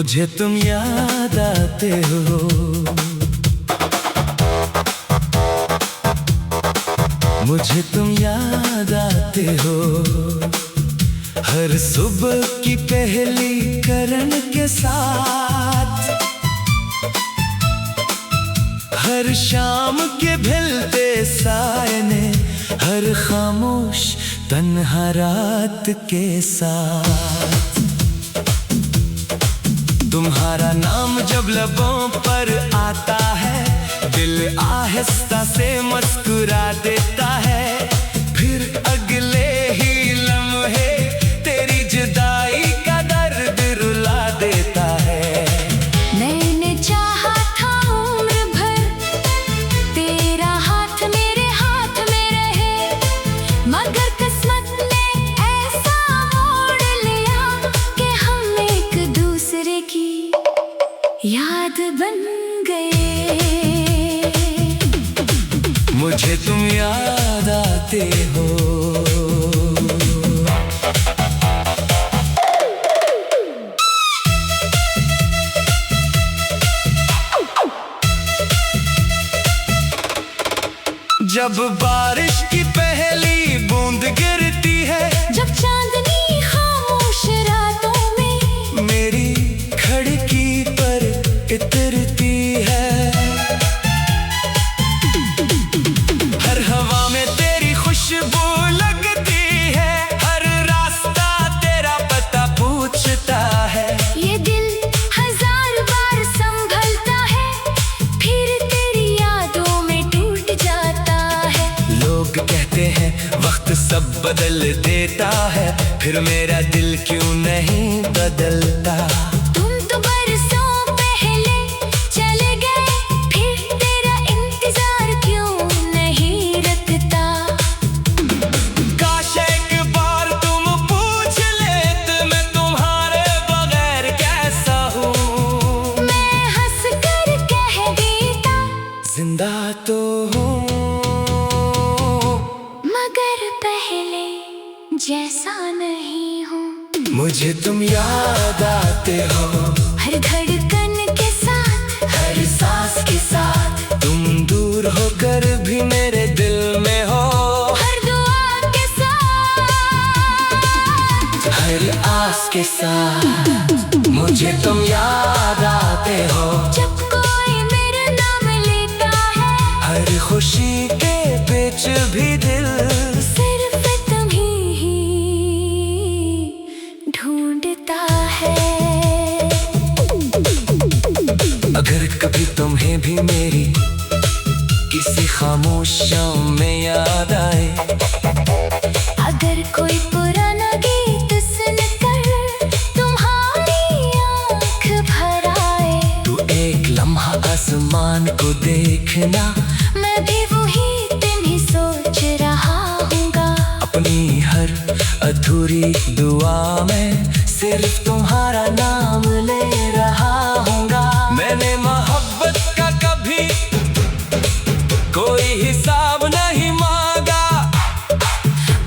मुझे तुम याद आते हो, मुझे तुम याद आते हो। हर सुबह की पहली किरण के साथ, हर शाम के ढलते साए ने, हर खामोश तन्हा रात के साथ। तुम्हारा नाम जब लबों पर आता है, दिल आहिस्ता से मुस्कुरा देता है। फिर अगले ही लम्हे तेरी जुदाई का दर्द रुला देता है। मैंने चाहा था उम्र भर तेरा हाथ मेरे हाथ में रहे, मगर किस्मत ने ऐसा मोड़ लिया कि हम एक दूसरे की याद बन गए। मुझे तुम याद आते हो। जब बारिश की पहली बूंद गिरती है, जब चांदनी खामोश रातों में मेरी खिड़की पर इतरती है। हर हवा में तेरी खुशबू लगती है, हर रास्ता तेरा पता पूछता है। ये दिल हजार बार संभलता है, फिर तेरी यादों में टूट जाता है। लोग कहते हैं वक्त सब बदल देता है, फिर मेरा दिल क्यों नहीं बदलता। तुम तो बरसों पहले चले गए, फिर तेरा इंतजार क्यों नहीं रखता। काश एक बार तुम पूछ लेते मैं तुम्हारे बगैर कैसा हूँ। मैं हंस कर कह देता जिंदा तो हूँ, मगर पहले जैसा नहीं हूँ। मुझे तुम याद आते हो। हर धड़कन के साथ, हर सांस के साथ तुम दूर होकर भी मेरे दिल में हो। हर दुआ के साथ, हर आस के साथ मुझे तुम याद आते हो। जब कोई मेरा नाम लेता है, हर खुशी के बीच भी दिल सिर्फ तुम्हीं ही ढूंढता है। अगर कभी तुम्हें भी मेरी किसी खामोश शाम में याद आए, अगर कोई पुराना गीत सुनकर तुम्हारी आँख भर आए, तू एक लम्हा आसमान को देखना, मैं भी वही तुम्हें सोच रहा हूँगा। अपनी हर अधूरी दुआ में सिर्फ तुम्हारा नाम ले रहा हूँगा। मैंने मोहब्बत का कभी कोई हिसाब नहीं मांगा,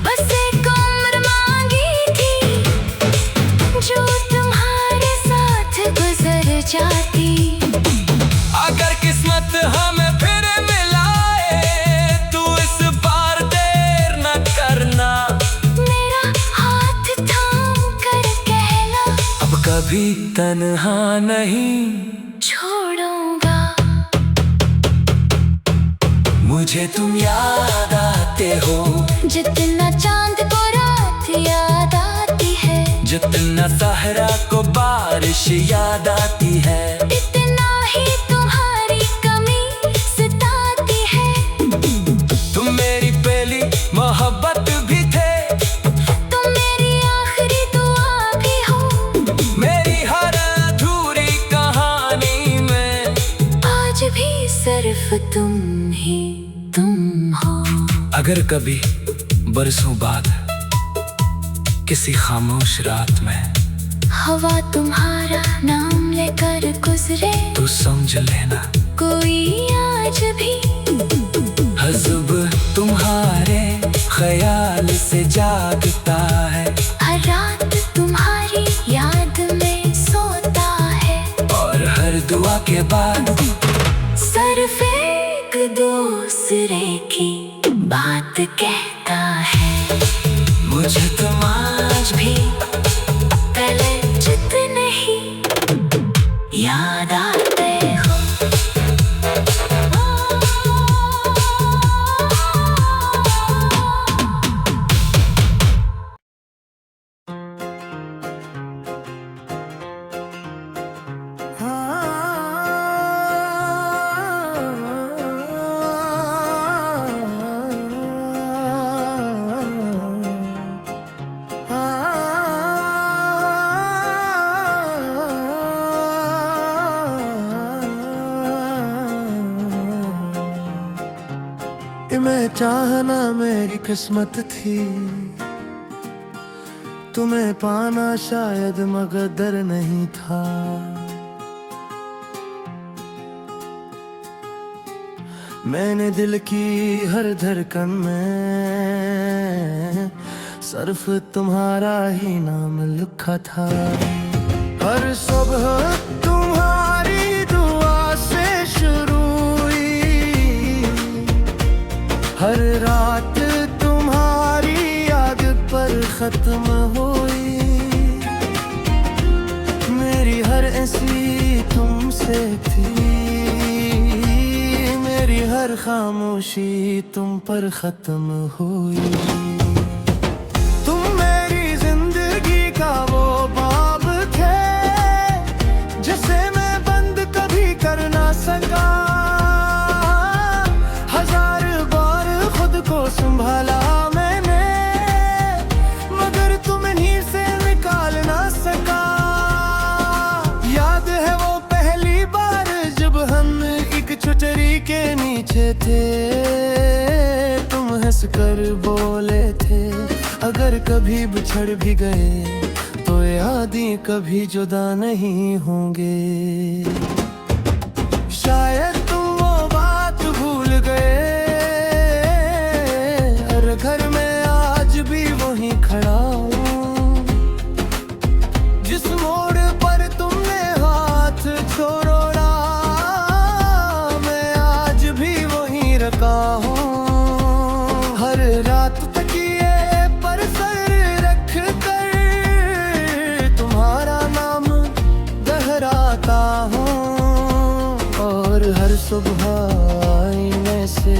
बस एक उम्र मांगी थी जो तुम्हारे साथ गुजर जाती। अगर किस्मत हमें फिर मिलाए, तू इस बार देर न करना। मेरा हाथ थाम कर कहना, अब कभी तन्हा नहीं छोड़ूंगा। मुझे तुम याद आते हो। जितना चांद को रात याद आती है, जितना सहरा को बारिश याद आती है, इतना ही तुम्हारी कमी सताती है। तुम मेरी पहली मोहब्बत भी थे, तुम मेरी आखिरी दुआ भी हो। मेरी हर अधूरी कहानी में आज भी सिर्फ तुम हो। अगर कभी बरसों बाद किसी खामोश रात में हवा तुम्हारा नाम लेकर गुजरे, तू समझ लेना कोई आज भी हज़ब तुम्हारे ख्याल से जागता है। हर रात तुम्हारी याद में सोता है। के बाद सिर्फ एक दूसरे की बात कहता है। मुझे तुम आज भी पहले जितने ही याद आते हो। मैं चाहना मेरी किस्मत थी, तुम्हें पाना शायद मकद्दर नहीं था। मैंने दिल की हर धड़कन में सिर्फ तुम्हारा ही नाम लिखा था। हर सुबह तुम्हारी दुआ से शुरू हुई, हर रात तुम्हारी याद पर खत्म हुई। मेरी हर ऐसी तुमसे थी, मेरी हर खामोशी तुम पर खत्म हुई। तुम मेरी जिंदगी का वो बाब थे जिसे मैं बंद कभी कर ना सका। हजार बार खुद को संभाला मैंने, मगर तुम्हीं से निकाल ना सका। याद है वो पहली बार जब हम एक छुटरी के नीचे थे, तुम हंस कर बोले थे अगर कभी बिछड़ भी गए तो यादें कभी जुदा नहीं होंगे। शायद तुम वो बात भूल गए, हर घर में आज भी वहीं खड़ा हूँ। जिस मोड़ पर तुमने हाथ छोड़ा, मैं आज भी वहीं रखा हूँ। हर रात तकिए पर सर रख कर तुम्हारा नाम दोहराता हूँ, और हर सुबह आईने से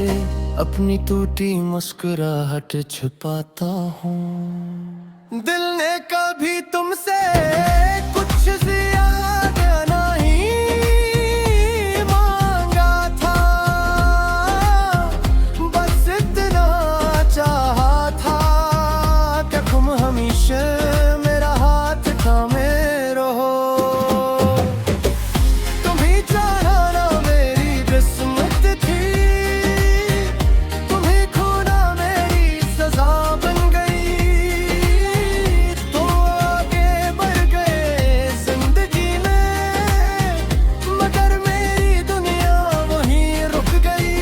अपनी टूटी मुस्कुराहट छुपाता हूँ। दिल ने कभी तुमसे कुछ ज्यादा नहीं मांगा था, बस इतना चाहा था कि तुम हमेशा मेरा हाथ थामे रहो। तुम्हीं चाहना ना मेरी किस्मत थी, तुम्हीं खोना मेरी सजा बन गई। तो आगे बढ़ गए जिंदगी में, मगर मेरी दुनिया वहीं रुक गई।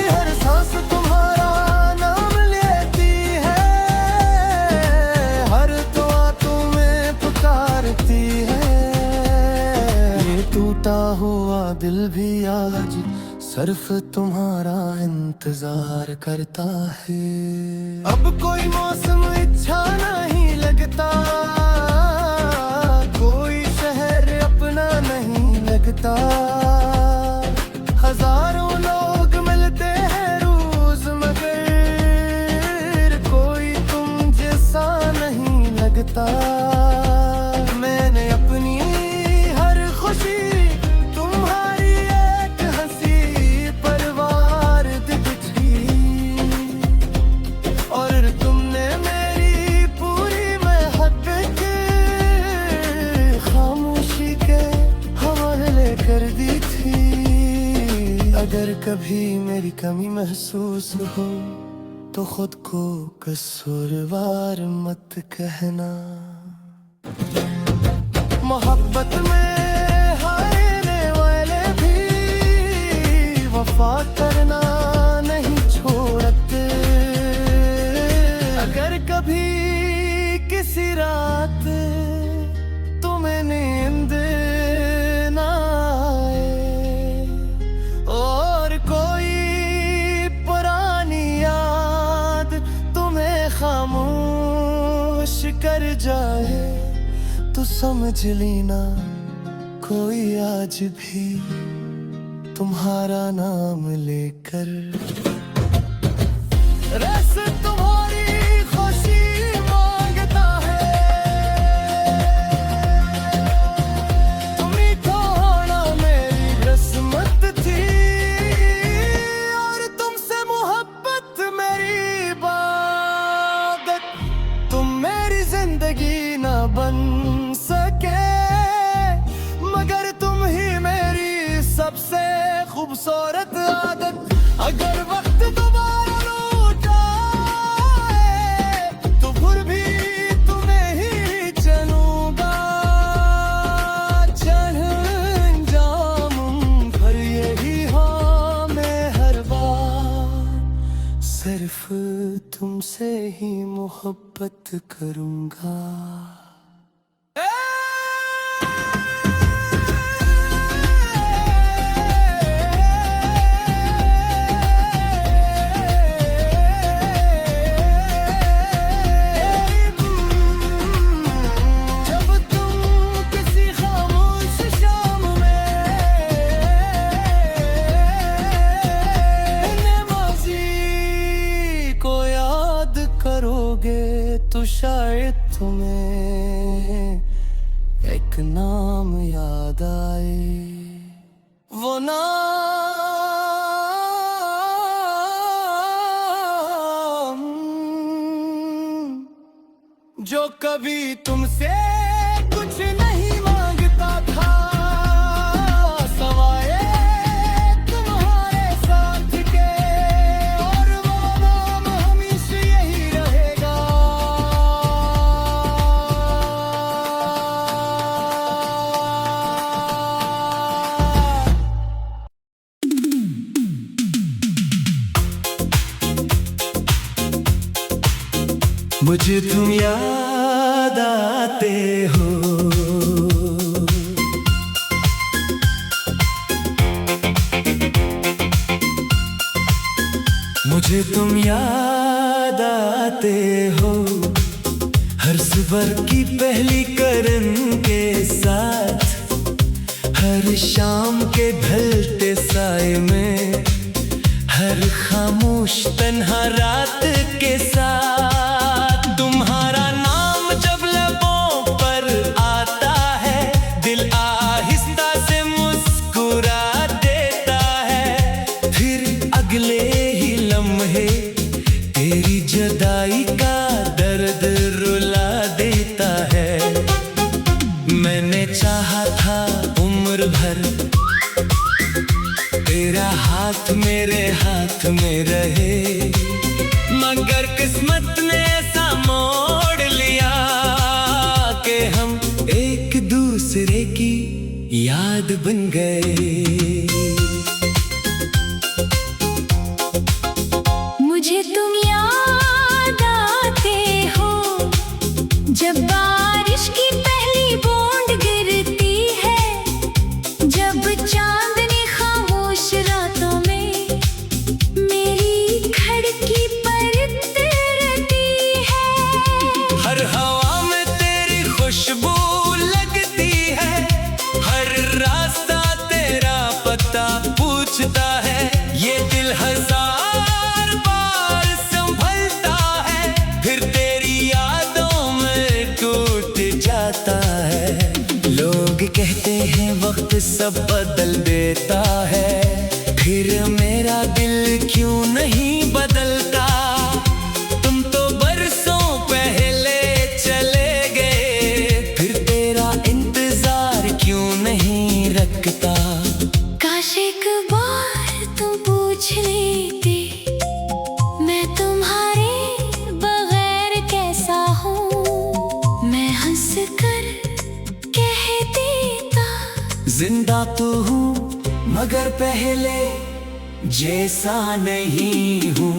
हर सांस तुम्हारा नाम लेती है, हर दुआ तुम्हें पुकारती है। ये टूटा हुआ दिल भी आज सिर्फ तुम्हारा इंतजार करता है। अब कोई मौसम अच्छा नहीं लगता, कोई शहर अपना नहीं लगता। हजारों लोग मिलते हैं रोज, मगर कोई तुम जैसा नहीं लगता। मैंने अपनी हर खुशी तुम्हारी एक हंसी पर वार दी थी, और तुमने मेरी पूरी महबत खामोशी के हवाले कर दी थी। अगर कभी मेरी कमी महसूस हो तो खुद को कसूरवार मत कहना। मोहब्बत में हारने वाले भी वफा करना नहीं छोड़ते। अगर कभी किसी रात तुम्हें नींद ना खामोश कर जाए तो समझ लेना कोई आज भी तुम्हारा नाम लेकर रस तुम्हारी खुशी मांगता है। तुम्ही तो होना मेरी किस्मत थी और तुमसे मोहब्बत मेरी इबादत। तुम मेरी जिंदगी ना बन सके मगर तुम ही मेरी सबसे खूबसूरत आदत। अगर वक्त दोबारा लौट आए तो फिर भी तुम्हें ही चलूंगा। चढ़ जाम पर यही हाँ मैं हर बार सिर्फ तुमसे ही मोहब्बत करूंगा। तो शायद तुम्हें एक नाम याद आए, वो नाम जो कभी तुमसे कुछ नहीं मांगता था सवाए तुम्हारे साथ के। और वो नाम हमेशा यही रहेगा। मुझे तुम याद आते हो, मुझे तुम याद आते हो। हर सुबह की पहली करन के साथ, हर शाम के ढलते साए में, हर खामोश तन्हा रात के साथ। तुम्हारा नाम जब लबों पर आता है, दिल आहिस्ता से मुस्कुरा देता है। फिर अगले ही लम्हे तेरी जुदाई का दर्द रुला देता है। मैंने चाहा था उम्र भर तेरा हाथ मेरे हाथ में रहे, मगर किस्मत ने ऐसा मोड़ लिया कि हम एक दूसरे की याद बन गए। मुझे तुम याद आते हो, जब बारिश की पहली बूंद गिरती है, जब चांदनी खामोश रातों में मेरी खिड़की पर तैरती है। हर हवा में तेरी खुशबू लगती है, हर रास्ता तेरा पता पूछता है। ये दिल हजार बार संभलता है, फिर तेरी यादों में टूट जाता है। लोग कहते हैं वक्त सब बदल देता है, फिर मेरा दिल क्यों नहीं बदलता। तुम तो बरसों पहले चले गए, फिर तेरा इंतजार क्यों नहीं रखता। काश एक बार तुम पूछ लेते, मैं तुम्हारे बगैर कैसा हूँ। मैं हंस कर कह देता, जिंदा तो हूँ मगर पहले जैसा नहीं हूँ।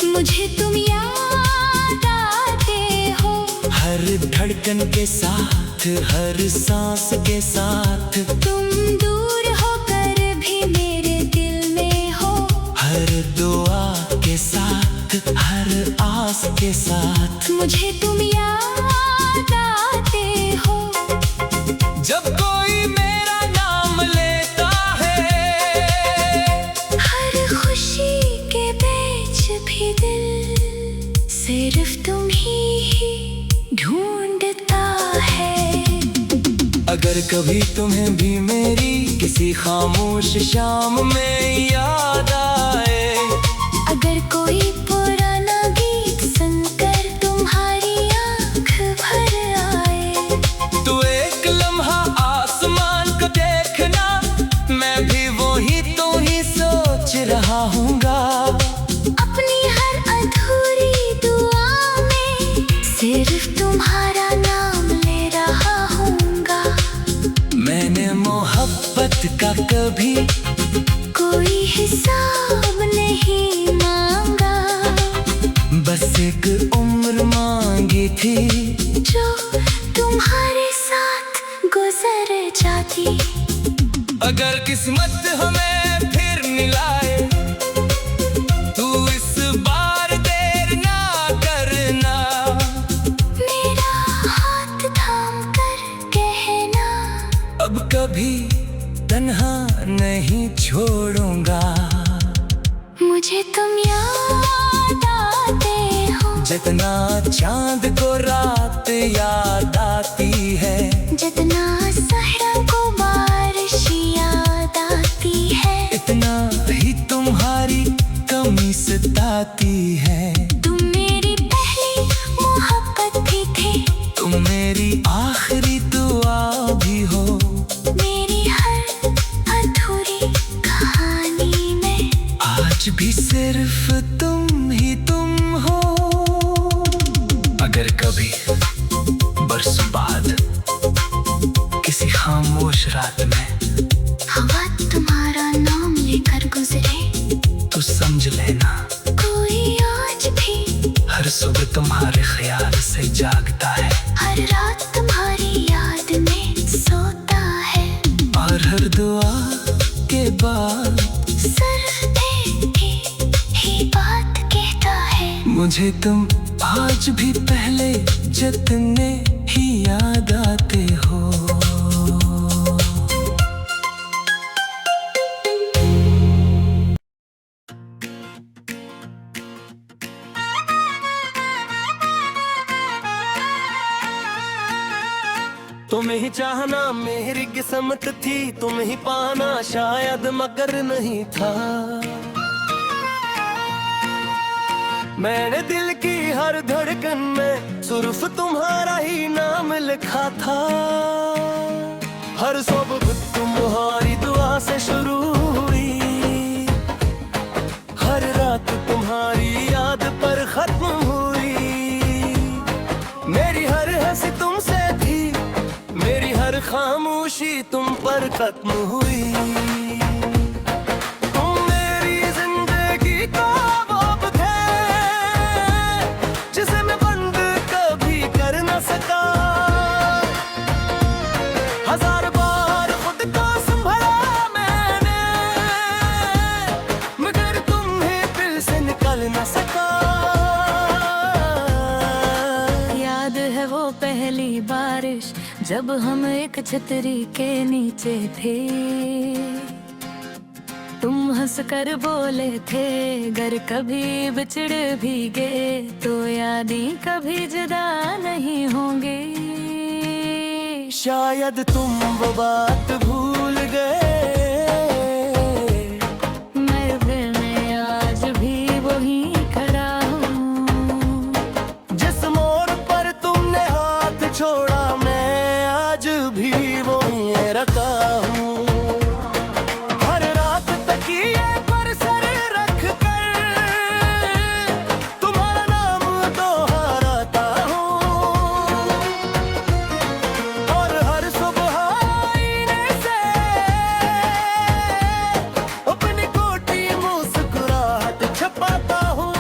मुझे तुम याद आते हो, हर धड़कन के साथ, हर सांस के साथ। तुम दूर होकर भी मेरे दिल में हो, हर दुआ के साथ, हर सांस के साथ। मुझे तुम याद आते हो जब कोई मेरा नाम लेता है, हर खुशी के बीच भी दिल सिर्फ तुम ही ढूंढता है। अगर कभी तुम्हें भी मेरी किसी खामोश शाम में याद आए, अगर कोई पुराना गीत सुनकर तुम्हारी आंख भर आए, तो एक लम्हा आसमान को देखना, मैं भी वही तो ही सोच रहा हूँगा। अपनी हर अधूरी दुआ में सिर्फ तुम्हारा नाम ले रहा हूँगा। मैंने मोहब्बत का कभी कोई हिसाब नहीं मांगा, बस एक उम्र मांगी थी जो तुम्हारे साथ गुजर जाती। अगर किस्मत हमें फिर मिलाए, तू इस बार देर ना करना। मेरा हाथ थाम कर कहना, अब कभी तन्हा नहीं छोड़ूंगा। मुझे तुम याद आते हो जितना चांद को रात याद आती है, जितना सहरा को बारिश याद आती है, इतना ही तुम्हारी कमी सताती है। तुम मेरी पहली मोहब्बत भी थे, तुम मेरी आखिरी दुआ भी हो। मेरी हर अधूरी कहानी में आज भी सिर्फ तुम ही तुम हो। अगर कभी बरसों बाद किसी खामोश रात में हवा तुम्हारा नाम लेकर गुजरे, तो समझ लेना कोई आज भी हर सुबह तुम्हारे ख्याल से जागता है, हर रात तुम्हारी याद में सोता है। और हर दुआ के बाद सिर्फ एक ही बात कहता है, मुझे तुम आज भी पहले जितने ही याद आते हो। तुम्हें ही चाहना मेरी किस्मत थी, तुम ही पाना शायद मगर नहीं था। मैंने दिल की हर धड़कन में सिर्फ तुम्हारा ही नाम लिखा था। हर सुबह तुम्हारी दुआ से शुरू हुई, हर रात तुम्हारी याद पर खत्म हुई। मेरी हर हंसी तुमसे थी, मेरी हर खामोशी तुम पर खत्म हुई। तुम मेरी जिंदगी का बाब थे, जिसे मैं बंद कभी कर न सका। हजार बार खुद को संभला मैंने, मगर तुम्हें दिल से निकल न सका। याद है वो पहली बारिश जब हम एक छतरी के नीचे थे, तुम हंस कर बोले थे अगर कभी बिछड़ भी गए तो यादें कभी जुदा नहीं होंगे। शायद तुम वो बात भूल गए, मैं फिर मैं आज भी वही खड़ा हूँ। जिस मोड़ पर तुमने हाथ छोड़ा मैं आज भी वहीं रखा हूँ। हर रात तकिए पर सर रख कर तुम्हारा नाम दोहराता हूँ, और हर सुबह आईने से अपनी कोटी मुस्कुराहट छपाता हूँ।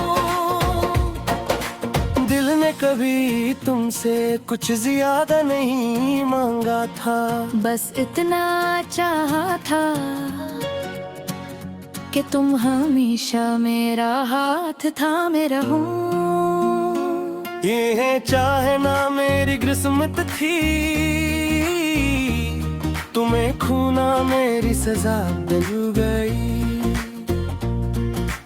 दिल ने कभी तुमसे कुछ ज्यादा नहीं मांगा था, बस इतना चाहा था कि तुम हमेशा मेरा हाथ थामे रहो। ये चाहना मेरी किस्मत थी, तुम्हें खूना मेरी सजा मिल गई।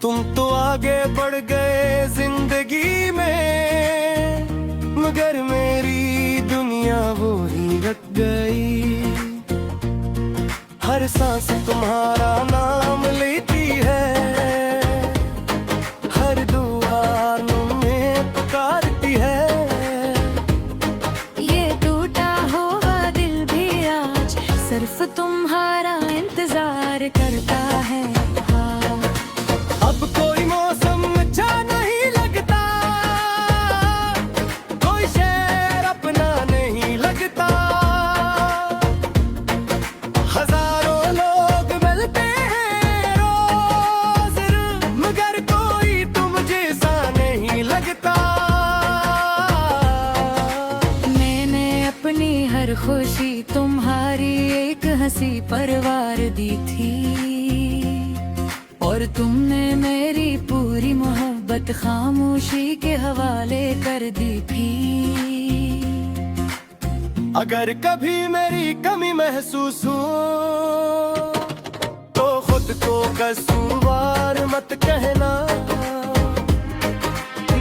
तुम तो आगे बढ़ गए जिंदगी में, मगर मेरी दुनिया वो ही रख गई। हर सांस तुम्हारा नाम लेती है, हर दुआ तुम्हें पुकारती है। ये टूटा हुआ दिल भी आज सिर्फ तुम्हारा इंतजार करता है। हाँ। अब कोई मौसम अच्छा नहीं लगता, कोई शहर अपना नहीं लगता। हजारों लोग मिलते हैं रोज, मगर कोई तुम जैसा नहीं लगता। मैंने अपनी हर खुशी तुम्हारी एक हंसी परवार दी थी, और तुमने मेरी पूरी मोहब्बत खामोशी के हवाले कर दी थी। अगर कभी मेरी कमी महसूस हो तो खुद को कसूरवार मत कहना।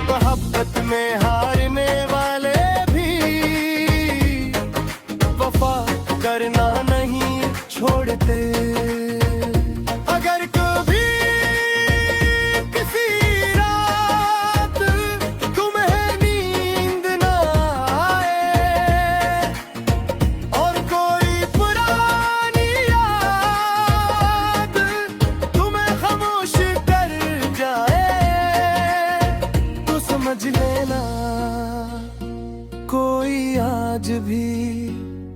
मोहब्बत में हारने वाले भी वफा करना नहीं छोड़ते। अगर कभी किसी रात तुम्हें नींद ना आए और कोई पुरानी याद तुम्हें खामोश कर जाए, तो समझ लेना कोई आज भी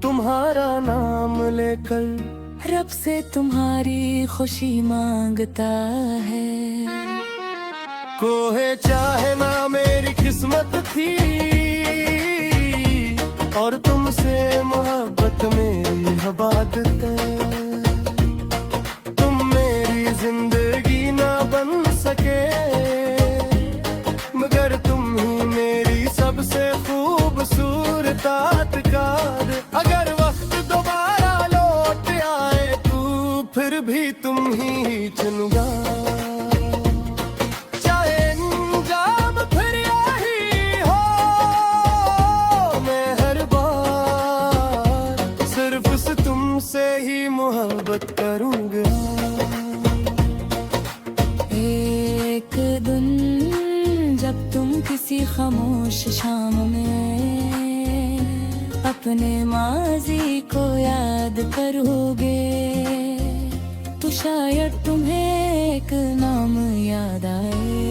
तुम्हारा नाम लेकर रब से तुम्हारी खुशी मांगता है। कोहे चाहे ना मेरी किस्मत थी, और तुमसे मोहब्बत मेरी इबादत है। तुम मेरी जिंदगी ना बन सके, मगर तुम ही मेरी सबसे खूबसूरत यादगार। अगर वक्त दोबारा लौट आए तू, फिर भी तुम ही चुनूंगा। चाहे अंजाम फिर यही हो, मैं हर बार सिर्फ से तुमसे ही मोहब्बत करूंगा। एक दिन जब तुम किसी खामोश शाम में अपने माजी को याद करोगे, तो शायद तुम्हें एक नाम याद आए।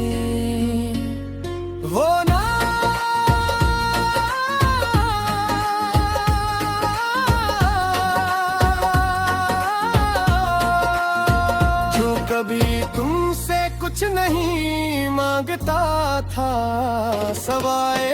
वो ना जो कभी तुमसे कुछ नहीं मांगता था, सवाए